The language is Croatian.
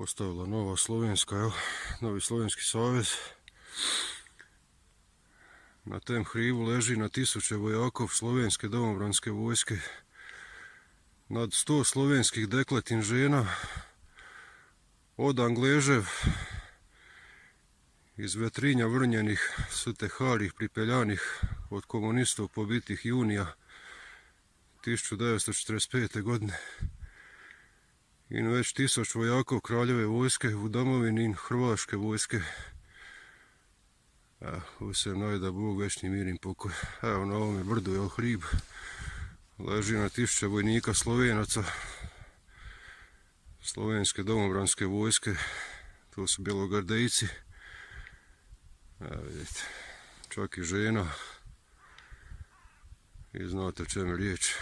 postavila nova slovenska, evo, novi slovenski savez. Na tem hribu leži na tisuće vojakov slovenske domobranske vojske, nad 100 slovenskih dekletin žena, od Angležev, iz Vetrinja vrnjenih, sutehalih, pripeljanih od komunistov pobitih junija 1945. godine. In već 1000 vojakov kraljeve vojske v domovini in hrvaške vojske. Vsem naj da Bog večni mir in pokoj. Evo na ovome brdu je hrib, leži na 1000 vojnika Slovenaca, slovenske domobranske vojske, to su bjelogardejci. Evo vidite, čak i žena, i znate o čemu je riječ.